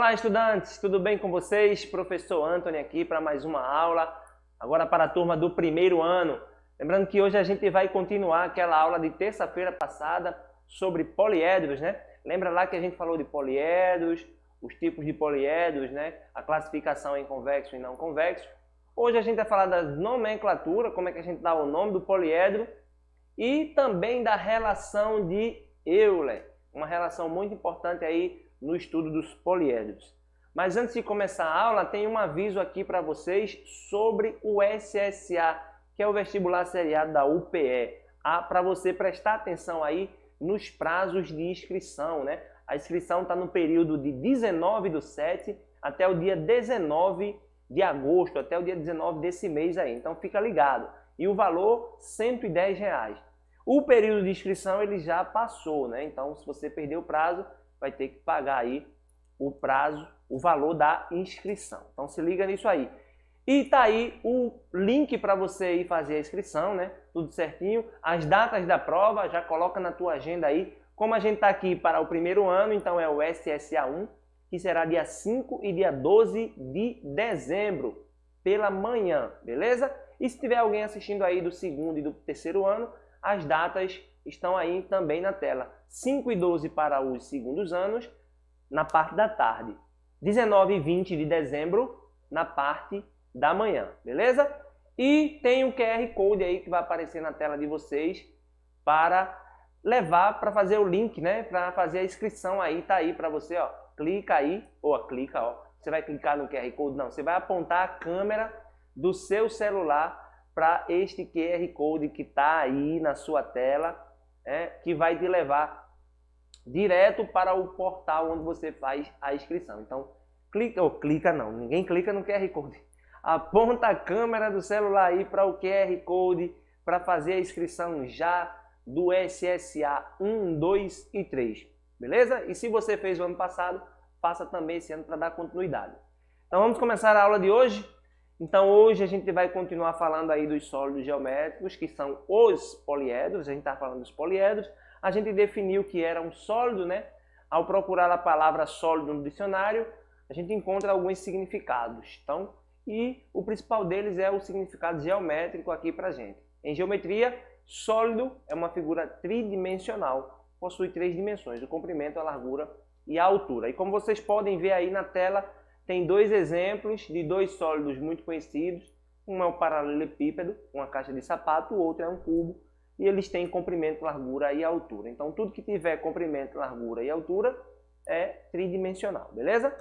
Olá, estudantes! Tudo bem com vocês? Professor Antony aqui para mais uma aula, agora para a turma do primeiro ano. Lembrando que hoje a gente vai continuar aquela aula de terça-feira passada sobre poliedros, né? Lembra lá que a gente falou de poliedros, os tipos de poliedros, né? A classificação em convexo e não convexo. Hoje a gente vai falar da nomenclatura, como é que a gente dá o nome do poliedro e também da relação de Euler, uma relação muito importante aí no estudo dos poliedros. Mas antes de começar a aula, tem um aviso aqui para vocês sobre o SSA, que é o vestibular seriado da UPE. Para você prestar atenção aí nos prazos de inscrição, né? A inscrição está no período de 19/7 até o dia 19 de agosto, até o dia 19 desse mês aí. Então fica ligado. E o valor, R$ 110. O período de inscrição ele já passou, né? Então se você perder o prazo, vai ter que pagar aí o prazo, o valor da inscrição. Então se liga nisso aí. E tá aí o link para você ir fazer a inscrição, né? Tudo certinho. As datas da prova, já coloca na tua agenda aí. Como a gente está aqui para o primeiro ano, então é o SSA1, que será dia 5 e dia 12 de dezembro, pela manhã, beleza? E se tiver alguém assistindo aí do segundo e do terceiro ano, as datas estão aí também na tela. 5 e 12 para os segundos anos, na parte da tarde. 19 e 20 de dezembro, na parte da manhã, beleza? E tem um QR Code aí que vai aparecer na tela de vocês para levar para fazer o link, né? Para fazer a inscrição aí, tá aí para você, ó. Clica aí, clica, ó. Você vai clicar no QR Code? Não, você vai apontar a câmera do seu celular para este QR Code que está aí na sua tela, que vai te levar direto para o portal onde você faz a inscrição. Então, clica não, ninguém clica no QR Code. Aponta a câmera do celular aí para o QR Code para fazer a inscrição já do SSA 1, 2 e 3, beleza? E se você fez o ano passado, faça também esse ano para dar continuidade. Então vamos começar a aula de hoje. Então hoje a gente vai continuar falando aí dos sólidos geométricos, que são os poliedros. A gente está falando dos poliedros. A gente definiu que era um sólido, né? Ao procurar a palavra sólido no dicionário, a gente encontra alguns significados. Então, e o principal deles é o significado geométrico aqui para a gente. Em geometria, sólido é uma figura tridimensional, possui 3 dimensões, o comprimento, a largura e a altura. E como vocês podem ver aí na tela, tem 2 exemplos de 2 sólidos muito conhecidos. Um é o paralelepípedo, uma caixa de sapato, o outro é um cubo, e eles têm comprimento, largura e altura. Então tudo que tiver comprimento, largura e altura é tridimensional, beleza?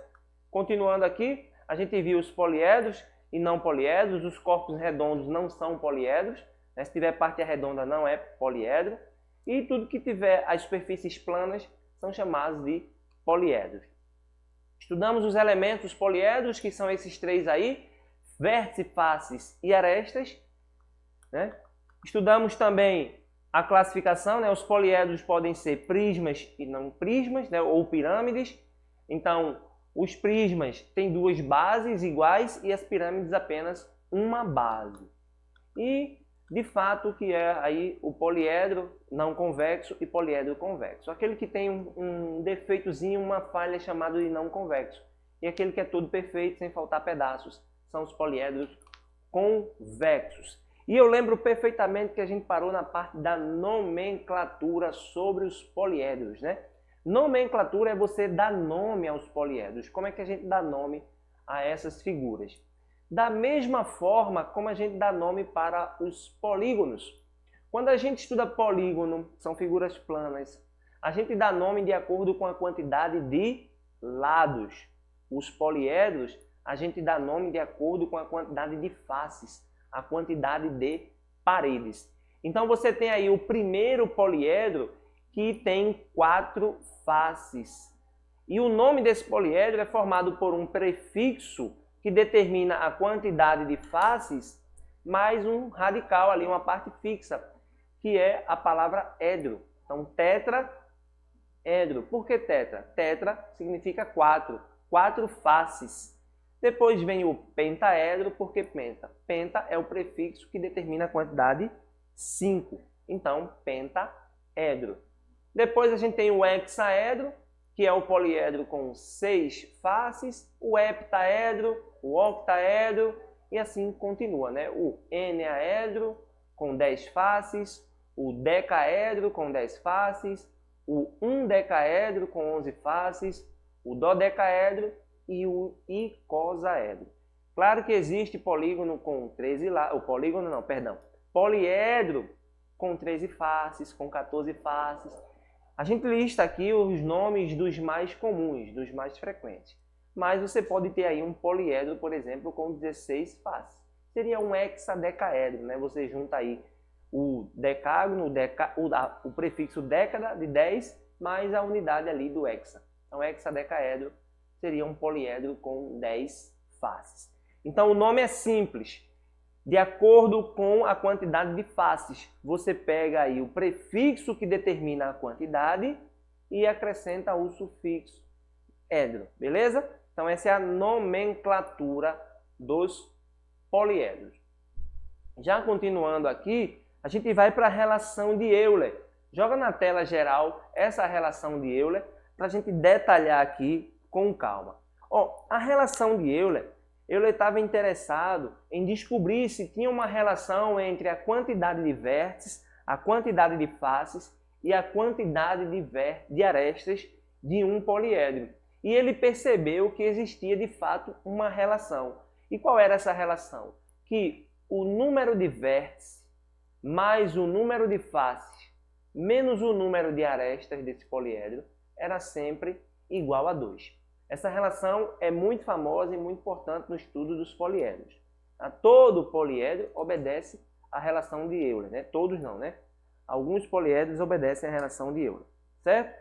Continuando aqui, a gente viu os poliedros e não poliedros. Os corpos redondos não são poliedros, né? Se tiver parte redonda não é poliedro. E tudo que tiver as superfícies planas são chamados de poliedros. Estudamos os elementos poliedros, que são esses 3 aí, vértice, faces e arestas, né? Estudamos também a classificação, né? Os poliedros podem ser prismas e não prismas, né? Ou pirâmides. Então, os prismas têm 2 bases iguais e as pirâmides apenas uma base. E, de fato, que é aí o poliedro não convexo e poliedro convexo. Aquele que tem um defeitozinho, uma falha chamada de não convexo. E aquele que é todo perfeito, sem faltar pedaços, são os poliedros convexos. E eu lembro perfeitamente que a gente parou na parte da nomenclatura sobre os poliedros, né? Nomenclatura é você dar nome aos poliedros. Como é que a gente dá nome a essas figuras? Da mesma forma como a gente dá nome para os polígonos. Quando a gente estuda polígono, são figuras planas, a gente dá nome de acordo com a quantidade de lados. Os poliedros, a gente dá nome de acordo com a quantidade de faces, a quantidade de paredes. Então você tem aí o primeiro poliedro que tem 4 faces. E o nome desse poliedro é formado por um prefixo que determina a quantidade de faces, mais um radical ali, uma parte fixa, que é a palavra edro. Então, tetraedro. Por que tetra? Tetra significa 4, 4 faces. Depois vem o pentaedro, porque penta. Penta é o prefixo que determina a quantidade 5. Então, pentaedro. Depois a gente tem o hexaedro, que é o poliedro com 6 faces, o heptaedro, o octaedro, e assim continua, né? O enaedro com 10 faces, o decaedro com 10 faces, o undecaedro com 11 faces, o dodecaedro e o icosaedro. Claro que existe polígono com 13 lados, poliedro com 13 faces, com 14 faces. A gente lista aqui os nomes dos mais comuns, dos mais frequentes. Mas você pode ter aí um poliedro, por exemplo, com 16 faces. Seria um hexadecaedro, né? Você junta aí o decágono, o prefixo década de 10, mais a unidade ali do hexa. Então, hexadecaedro seria um poliedro com 10 faces. Então, o nome é simples. De acordo com a quantidade de faces, você pega aí o prefixo que determina a quantidade e acrescenta o sufixo edro, beleza? Então, essa é a nomenclatura dos poliedros. Já continuando aqui, a gente vai para a relação de Euler. Joga na tela geral essa relação de Euler para a gente detalhar aqui com calma. A relação de Euler estava interessado em descobrir se tinha uma relação entre a quantidade de vértices, a quantidade de faces e a quantidade de arestas de um poliedro. E ele percebeu que existia de fato uma relação. E qual era essa relação? Que o número de vértices mais o número de faces menos o número de arestas desse poliedro era sempre igual a 2. Essa relação é muito famosa e muito importante no estudo dos poliedros. Todo poliedro obedece à relação de Euler, né? Todos não, né? Alguns poliedros obedecem à relação de Euler, certo?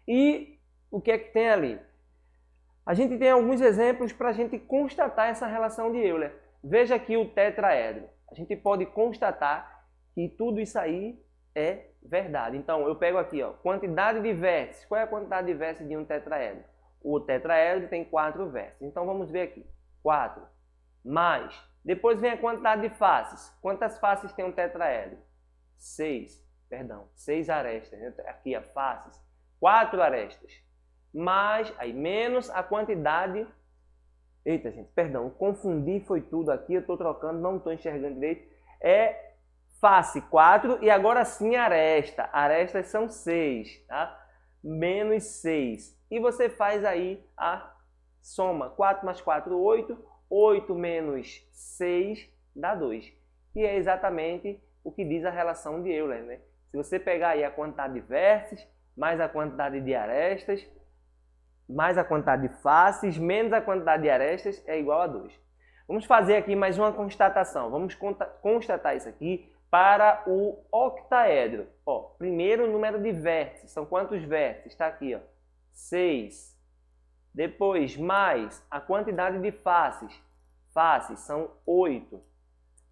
E o que é que tem ali? A gente tem alguns exemplos para a gente constatar essa relação de Euler. Veja aqui o tetraedro. A gente pode constatar que tudo isso aí é verdade. Então, eu pego aqui, quantidade de vértices. Qual é a quantidade de vértices de um tetraedro? O tetraedro tem 4 vértices. Então, vamos ver aqui. 4 mais. Depois vem a quantidade de faces. Quantas faces tem um tetraedro? 6 arestas. Aqui, faces. 4 arestas. Mais, aí, menos a quantidade... Eita, gente, perdão. Confundi, foi tudo aqui. Eu estou trocando, não estou enxergando direito. É face 4 e agora sim aresta. Arestas são 6, tá? Menos 6. E você faz aí a soma. 4 mais 4, 8. 8 menos 6 dá 2. E é exatamente o que diz a relação de Euler, né? Se você pegar aí a quantidade de vértices, mais a quantidade de arestas, mais a quantidade de faces, menos a quantidade de arestas, é igual a 2. Vamos fazer aqui mais uma constatação. Vamos constatar isso aqui para o octaedro. Primeiro o número de vértices. São quantos vértices? Está aqui, 6. Depois, mais a quantidade de faces. Faces são 8.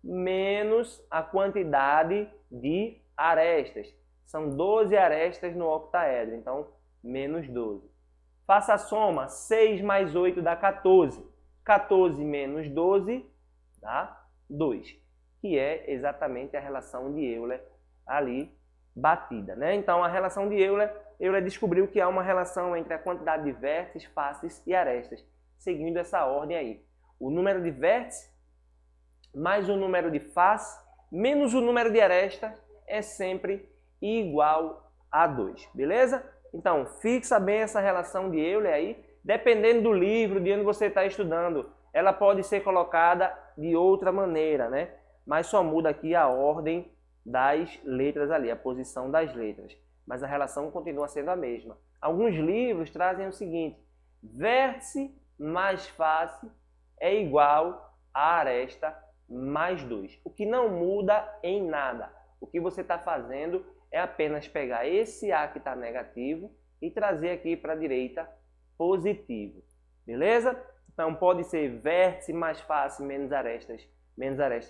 Menos a quantidade de arestas. São 12 arestas no octaedro. Então, menos 12. Faça a soma. 6 mais 8 dá 14. 14 menos 12 dá 2. Que é exatamente a relação de Euler ali batida, né? Então, a relação de Euler descobriu que há uma relação entre a quantidade de vértices, faces e arestas, seguindo essa ordem aí. O número de vértices mais o número de faces menos o número de arestas é sempre igual a 2, beleza? Então, fixa bem essa relação de Euler aí. Dependendo do livro, de onde você está estudando, ela pode ser colocada de outra maneira, né? Mas só muda aqui a ordem das letras ali, a posição das letras. Mas a relação continua sendo a mesma. Alguns livros trazem o seguinte: vértice mais face é igual a aresta mais 2. O que não muda em nada. O que você está fazendo é apenas pegar esse A que está negativo e trazer aqui para a direita positivo. Beleza? Então pode ser vértice mais face menos aresta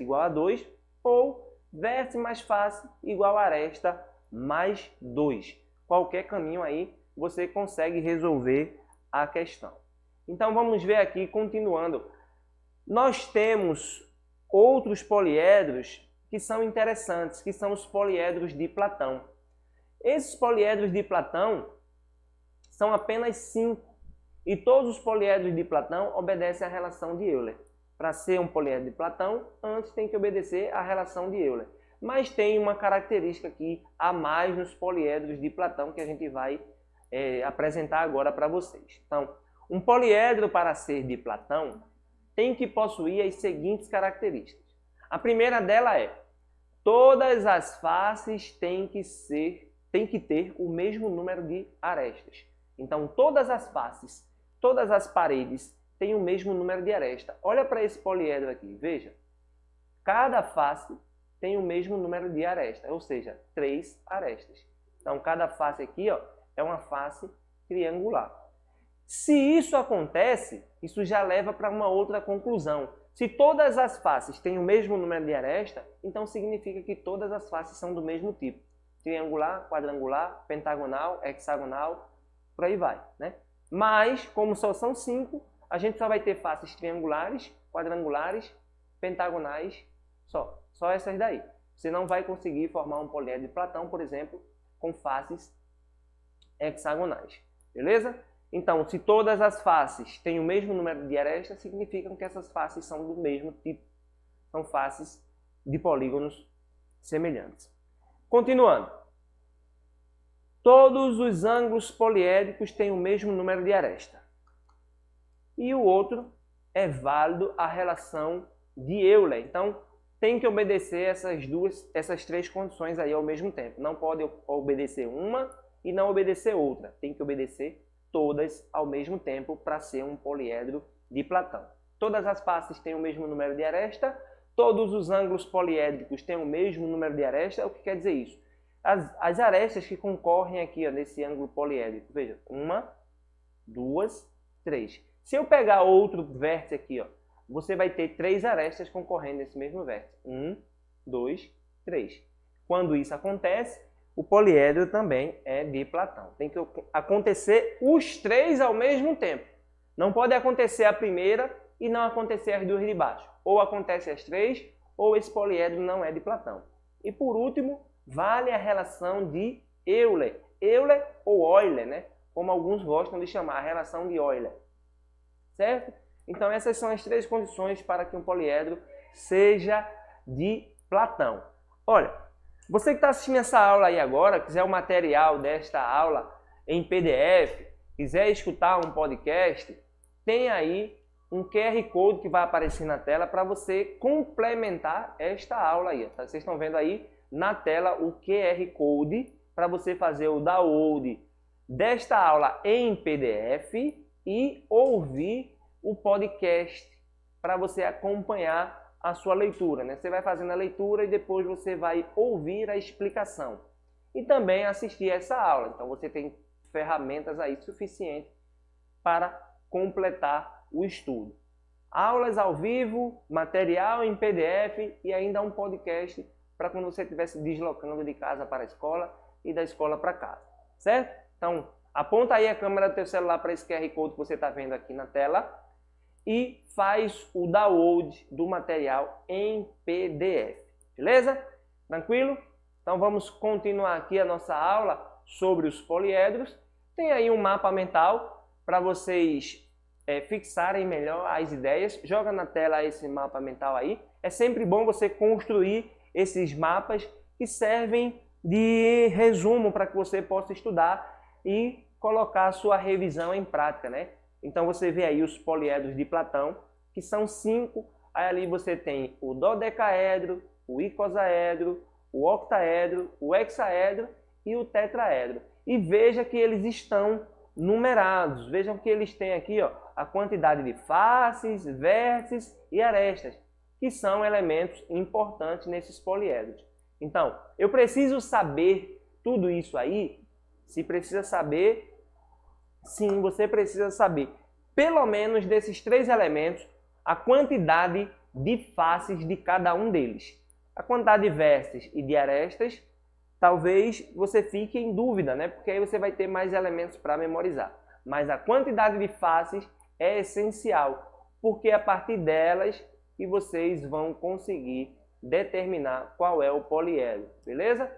igual a 2, ou vértice mais face igual a aresta mais 2. Qualquer caminho aí você consegue resolver a questão. Então vamos ver aqui, continuando. Nós temos outros poliedros que são interessantes, que são os poliedros de Platão. Esses poliedros de Platão, são apenas 5. E todos os poliedros de Platão obedecem à relação de Euler. Para ser um poliedro de Platão, antes tem que obedecer à relação de Euler. Mas tem uma característica aqui a mais nos poliedros de Platão que a gente vai apresentar agora para vocês. Então, um poliedro para ser de Platão tem que possuir as seguintes características. A primeira dela é: todas as faces têm que ter o mesmo número de arestas. Então, todas as faces, todas as paredes têm o mesmo número de arestas. Olha para esse poliedro aqui, veja. Cada face tem o mesmo número de arestas, ou seja, 3 arestas. Então, cada face aqui, ó, é uma face triangular. Se isso acontece, isso já leva para uma outra conclusão. Se todas as faces têm o mesmo número de arestas, então significa que todas as faces são do mesmo tipo. Triangular, quadrangular, pentagonal, hexagonal, por aí vai, né? Mas, como só são 5, a gente só vai ter faces triangulares, quadrangulares, pentagonais, só essas daí. Você não vai conseguir formar um poliedro de Platão, por exemplo, com faces hexagonais, beleza? Então, se todas as faces têm o mesmo número de arestas, significa que essas faces são do mesmo tipo. São faces de polígonos semelhantes. Continuando. Todos os ângulos poliédricos têm o mesmo número de arestas. E o outro é válido a relação de Euler. Então, tem que obedecer essas 3 condições aí ao mesmo tempo. Não pode obedecer uma e não obedecer outra. Tem que obedecer todas ao mesmo tempo para ser um poliedro de Platão. Todas as faces têm o mesmo número de arestas, todos os ângulos poliédricos têm o mesmo número de arestas. O que quer dizer isso? As arestas que concorrem aqui, ó, nesse ângulo poliédrico, veja, 1, 2, 3. Se eu pegar outro vértice aqui, ó, você vai ter 3 arestas concorrendo nesse mesmo vértice. 1, 2, 3. Quando isso acontece, o poliedro também é de Platão. Tem que acontecer os 3 ao mesmo tempo. Não pode acontecer a primeira e não acontecer as 2 de baixo. Ou acontece as 3, ou esse poliedro não é de Platão. E por último, vale a relação de Euler. Euler ou Euler, né? Como alguns gostam de chamar, a relação de Euler. Certo? Então essas são as 3 condições para que um poliedro seja de Platão. Olha, você que está assistindo essa aula aí agora, quiser o material desta aula em PDF, quiser escutar um podcast, tem aí um QR Code que vai aparecer na tela para você complementar esta aula aí. Tá? Vocês estão vendo aí na tela o QR Code para você fazer o download desta aula em PDF e ouvir o podcast para você acompanhar a sua leitura, né? Você vai fazendo a leitura e depois você vai ouvir a explicação. E também assistir essa aula. Então você tem ferramentas aí suficientes para completar o estudo. Aulas ao vivo, material em PDF e ainda um podcast para quando você estiver se deslocando de casa para a escola e da escola para casa. Certo? Então, aponta aí a câmera do teu celular para esse QR Code que você está vendo aqui na tela e faz o download do material em PDF. Beleza? Tranquilo? Então vamos continuar aqui a nossa aula sobre os poliedros. Tem aí um mapa mental para vocês fixarem melhor as ideias. Joga na tela esse mapa mental aí. É sempre bom você construir esses mapas que servem de resumo para que você possa estudar e colocar a sua revisão em prática, né? Então você vê aí os poliedros de Platão, que são 5. Aí ali você tem o dodecaedro, o icosaedro, o octaedro, o hexaedro e o tetraedro. E veja que eles estão numerados. Vejam que eles têm aqui, ó, a quantidade de faces, vértices e arestas, que são elementos importantes nesses poliedros. Então, eu preciso saber tudo isso aí? Se precisa saber, sim, você precisa saber, pelo menos desses 3 elementos, a quantidade de faces de cada um deles. A quantidade de vértices e de arestas, talvez você fique em dúvida, né? Porque aí você vai ter mais elementos para memorizar. Mas a quantidade de faces é essencial, porque é a partir delas que vocês vão conseguir determinar qual é o poliedro, beleza?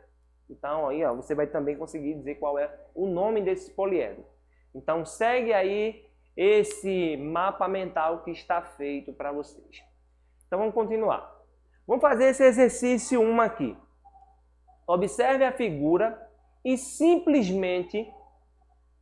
Então aí ó, você vai também conseguir dizer qual é o nome desse poliedro. Então segue aí esse mapa mental que está feito para vocês. Então vamos continuar. Vamos fazer esse exercício 1 aqui. Observe a figura e simplesmente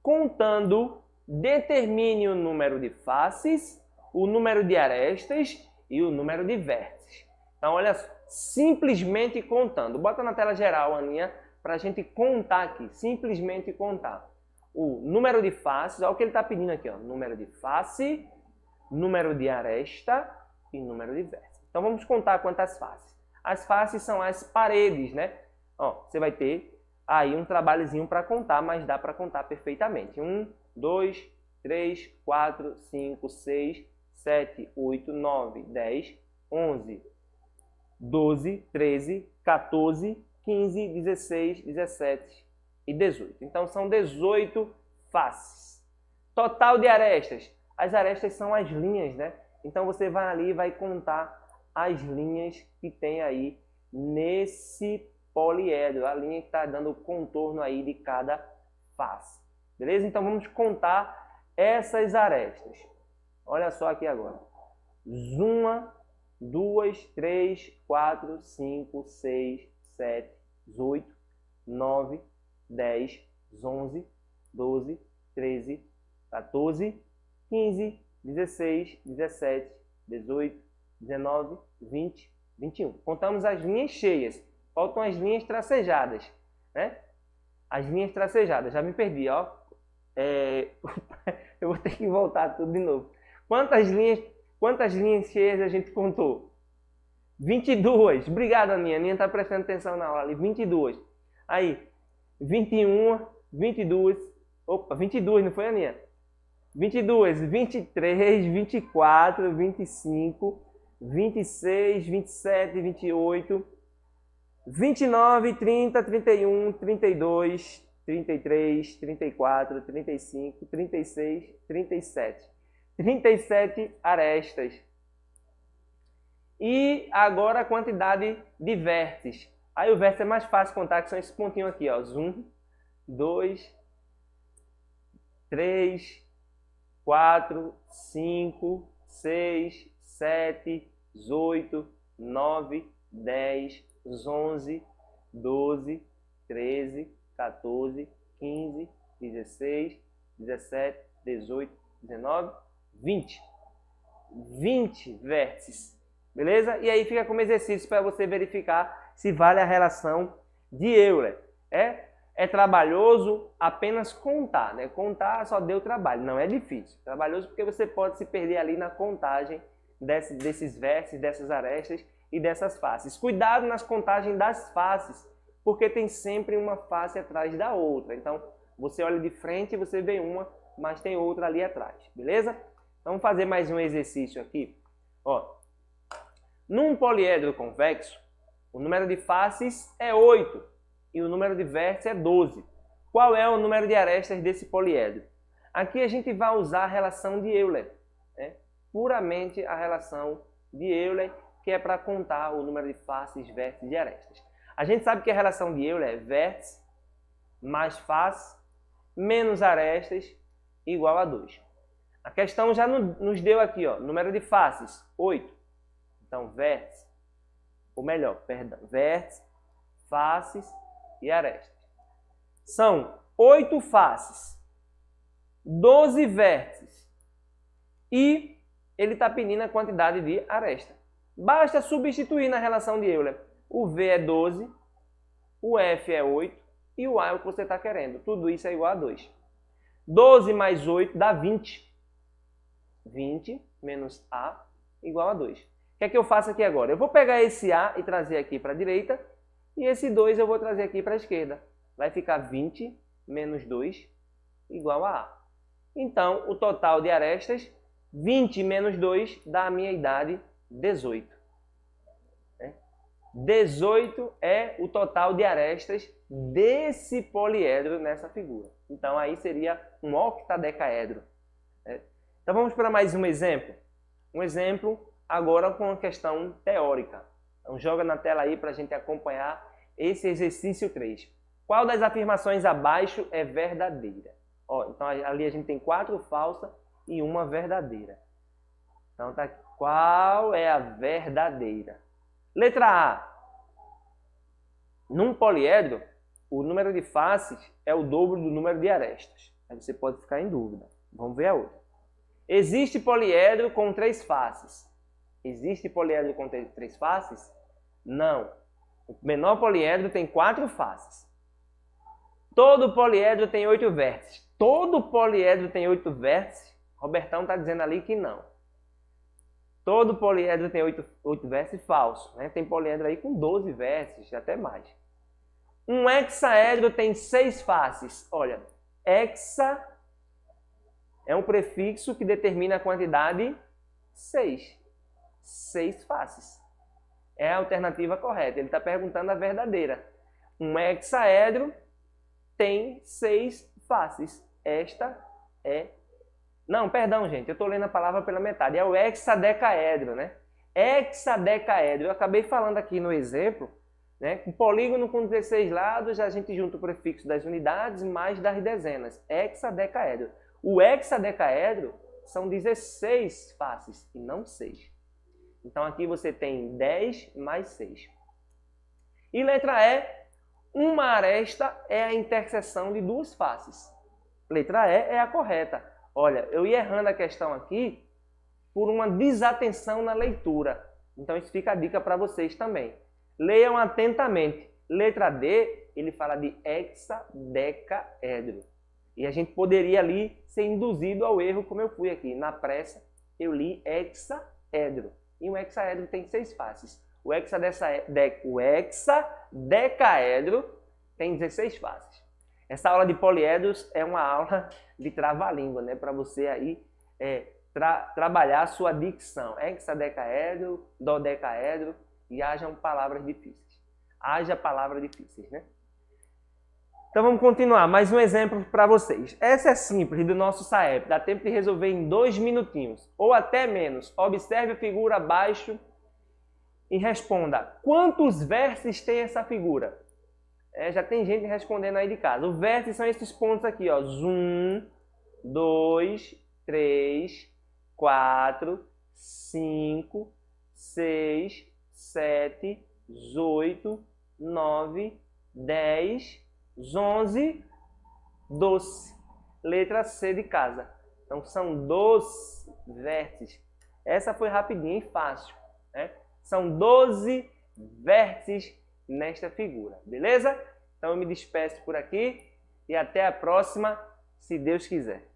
contando, determine o número de faces, o número de arestas e o número de vértices. Então, olha só, simplesmente contando. Bota na tela geral, Aninha, para a gente contar aqui. Simplesmente contar. O número de faces, olha o que ele está pedindo aqui, ó. Número de face, número de aresta e número de vértice. Então, vamos contar quantas faces. As faces são as paredes, né? Ó, você vai ter aí um trabalhozinho para contar, mas dá para contar perfeitamente. 1, 2, 3, 4, 5, 6, 7, 8, 9, 10, 11, 12, 13, 14, 15, 16, 17 e 18. Então, são 18 faces. Total de arestas. As arestas são as linhas, né? Então, você vai ali e vai contar as linhas que tem aí nesse poliedro, a linha que está dando o contorno aí de cada face. Beleza? Então vamos contar essas arestas. Olha só aqui agora. 1, 2, 3, 4, 5, 6, 7, 8, 9, 10, 11, 12, 13, 14, 15, 16, 17, 18, 19, 20, 21. Contamos as linhas cheias. Faltam as linhas tracejadas, né? As linhas tracejadas. Já me perdi, ó. Eu vou ter que voltar tudo de novo. Quantas linhas cheias a gente contou? 22. Obrigado, Aninha. A Aninha está prestando atenção na aula ali. 22. Aí, 21, 22. Opa, 22, não foi, Aninha? 22, 23, 24, 25, 26, 27, 28... 29, 30, 31, 32, 33, 34, 35, 36, 37. 37 arestas. E agora a quantidade de vértices. Aí o vértice é mais fácil contar, que são esses pontinhos aqui, ó. 1, 2, 3, 4, 5, 6, 7, 18, 9, 10, 11, 12, 13, 14, 15, 16, 17, 18, 19, 20. 20 vértices. Beleza? E aí fica como exercício para você verificar se vale a relação de Euler. É trabalhoso apenas contar, né? Contar só deu trabalho, não é difícil. Trabalhoso porque você pode se perder ali na contagem desses vértices, dessas arestas e dessas faces. Cuidado nas contagens das faces, porque tem sempre uma face atrás da outra. Então, você olha de frente e você vê uma, mas tem outra ali atrás, beleza? Então, vamos fazer mais um exercício aqui. Ó, num poliedro convexo, o número de faces é 8 e o número de vértices é 12. Qual é o número de arestas desse poliedro? Aqui a gente vai usar a relação de Euler, né? Puramente a relação de Euler, que é para contar o número de faces, vértices e arestas. A gente sabe que a relação de Euler é vértice mais face menos arestas igual a 2. A questão já nos deu aqui, ó, número de faces, 8. Então, vértice, ou melhor, perdão, vértice, faces e arestas. São 8 faces, 12 vértices e ele está pedindo a quantidade de aresta. Basta substituir na relação de Euler. O V é 12, o F é 8 e o A é o que você está querendo. Tudo isso é igual a 2. 12 mais 8 dá 20. 20 menos A igual a 2. O que é que eu faço aqui agora? Eu vou pegar esse A e trazer aqui para a direita e esse 2 eu vou trazer aqui para a esquerda. Vai ficar 20 menos 2 igual a A. Então, o total de arestas, 20 menos 2 dá a minha idade 18. 18 é o total de arestas desse poliedro nessa figura. Então, aí seria um octadecaedro. Então, vamos para mais um exemplo. Um exemplo agora com uma questão teórica. Então, joga na tela aí para a gente acompanhar esse exercício 3. Qual das afirmações abaixo é verdadeira? Ó, então ali a gente tem 4 falsas e uma verdadeira. Então tá aqui. Qual é a verdadeira? Letra A. Num poliedro, o número de faces é o dobro do número de arestas. Aí você pode ficar em dúvida. Vamos ver a outra. Existe poliedro com 3 faces? Existe poliedro com 3 faces? Não. O menor poliedro tem 4 faces. Todo poliedro tem 8 vértices. Todo poliedro tem 8 vértices? Robertão está dizendo ali que não. Todo poliedro tem 8 vértices? Falso. Né? Tem poliedro aí com 12 vértices, até mais. Um hexaedro tem 6 faces. Olha, hexa é um prefixo que determina a quantidade 6. 6 faces. É a alternativa correta. Ele está perguntando a verdadeira. Um hexaedro tem 6 faces. Esta é... Não, perdão, gente. Eu estou lendo a palavra pela metade. É o hexadecaedro, né? Hexadecaedro. Eu acabei falando aqui no exemplo, né? Um polígono com 16 lados, a gente junta o prefixo das unidades mais das dezenas. Hexadecaedro. O hexadecaedro são 16 faces e não 6. Então aqui você tem 10 mais 6. E letra E, uma aresta é a interseção de 2 faces. Letra E é a correta. Olha, eu ia errando a questão aqui por uma desatenção na leitura. Então isso fica a dica para vocês também. Leiam atentamente. Letra D, ele fala de hexadecaedro. E a gente poderia ali ser induzido ao erro, como eu fui aqui. Na pressa, eu li hexaedro. E um hexaedro tem 6 faces. O hexadecaedro tem 16 faces. Essa aula de poliedros é uma aula de trava-língua, né? Para você aí trabalhar a sua dicção. Hexadecaedro, dodecaedro e hajam palavras difíceis. Haja palavras difíceis, né? Então vamos continuar. Mais um exemplo para vocês. Essa é simples do nosso SAEP. Dá tempo de resolver em 2 minutinhos. Ou até menos. Observe a figura abaixo e responda. Quantos vértices tem essa figura? Já tem gente respondendo aí de casa. Os vértices são esses pontos aqui, ó. 1, 2, 3, 4, 5, 6, 7, 8, 9, 10, 11, 12. Letra C de casa. Então são 12 vértices. Essa foi rapidinho e fácil, né? São 12 vértices nesta figura, beleza? Então eu me despeço por aqui e até a próxima, se Deus quiser.